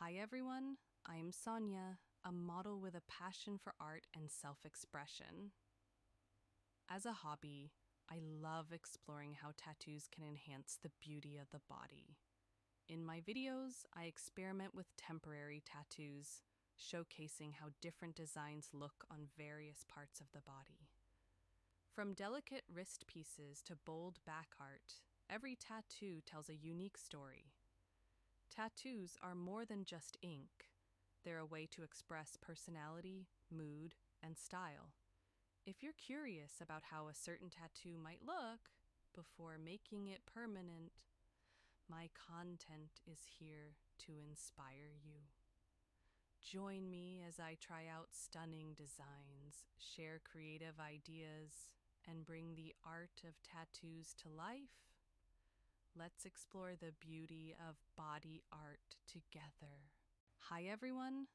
Hi everyone, I'm Sonia, a model with a passion for art and self-expression. As a hobby, I love exploring how tattoos can enhance the beauty of the body. In my videos, I experiment with temporary tattoos, showcasing how different designs look on various parts of the body. From delicate wrist pieces to bold back art, every tattoo tells a unique story. Tattoos are more than just ink. They're a way to express personality, mood, and style. If you're curious about how a certain tattoo might look before making it permanent, my content is here to inspire you. Join me as I try out stunning designs, share creative ideas, and bring the art of tattoos to life. Let's explore the beauty of body art together. Hi everyone,